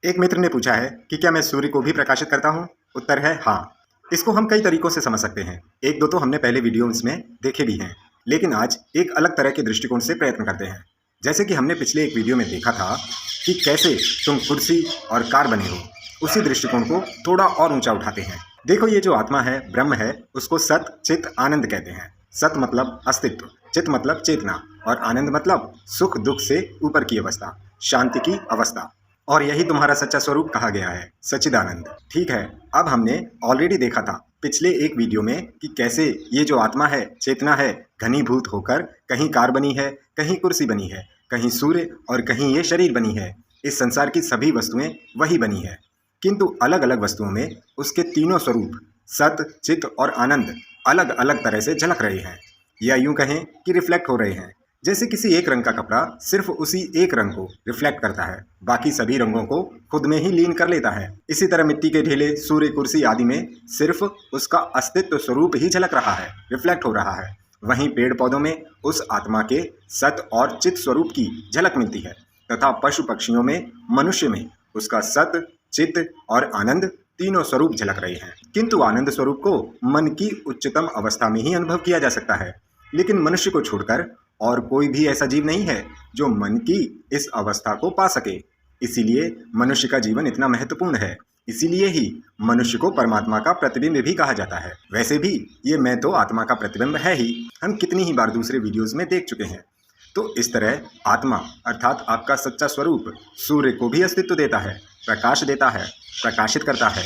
एक मित्र ने पूछा है कि क्या मैं सूर्य को भी प्रकाशित करता हूँ। उत्तर है हाँ। इसको हम कई तरीकों से समझ सकते हैं। एक दो तो हमने पहले वीडियोस में देखे भी हैं, लेकिन आज एक अलग तरह के दृष्टिकोण से प्रयत्न करते हैं। जैसे कि हमने पिछले एक वीडियो में देखा था कि कैसे तुम कुर्सी और कार बने हो, उसी दृष्टिकोण को थोड़ा और ऊंचा उठाते हैं। देखो, ये जो आत्मा है, ब्रह्म है, उसको सत चित आनंद कहते हैं। सत मतलब अस्तित्व, चित मतलब चेतना, और आनंद मतलब सुख दुख से ऊपर की अवस्था, शांति की अवस्था। और यही तुम्हारा सच्चा स्वरूप कहा गया है, सच्चिदानंद। ठीक है, अब हमने ऑलरेडी देखा था पिछले एक वीडियो में कि कैसे ये जो आत्मा है, चेतना है, घनीभूत होकर कहीं कार बनी है, कहीं कुर्सी बनी है, कहीं सूर्य और कहीं ये शरीर बनी है। इस संसार की सभी वस्तुएं वही बनी है, किंतु अलग अलग वस्तुओं में उसके तीनों स्वरूप सत चित और आनंद अलग अलग तरह से झलक रहे हैं, या यूं कहें कि रिफ्लेक्ट हो रहे हैं। जैसे किसी एक रंग का कपड़ा सिर्फ उसी एक रंग को रिफ्लेक्ट करता है, बाकी सभी रंगों को खुद में ही लीन कर लेता है। इसी तरह मिट्टी के ढेले, सूर्य, कुर्सी आदि में सिर्फ उसका अस्तित्व स्वरूप ही झलक रहा है, रिफ्लेक्ट हो रहा है। वहीं पेड़ पौधों में उस आत्मा के सत और चित स्वरूप की झलक मिलती है, तथा पशु पक्षियों में, मनुष्य में उसका सत चित और आनंद तीनों स्वरूप झलक रहे हैं। किंतु आनंद स्वरूप को मन की उच्चतम अवस्था में ही अनुभव किया जा सकता है, लेकिन मनुष्य को छोड़कर और कोई भी ऐसा जीव नहीं है जो मन की इस अवस्था को पा सके। इसीलिए मनुष्य का जीवन इतना महत्वपूर्ण है। इसीलिए ही मनुष्य को परमात्मा का प्रतिबिंब भी कहा जाता है। वैसे भी ये मैं तो आत्मा का प्रतिबिंब है ही, हम कितनी ही बार दूसरे वीडियोस में देख चुके हैं। तो इस तरह आत्मा अर्थात आपका सच्चा स्वरूप सूर्य को भी अस्तित्व देता है, प्रकाश देता है, प्रकाशित करता है।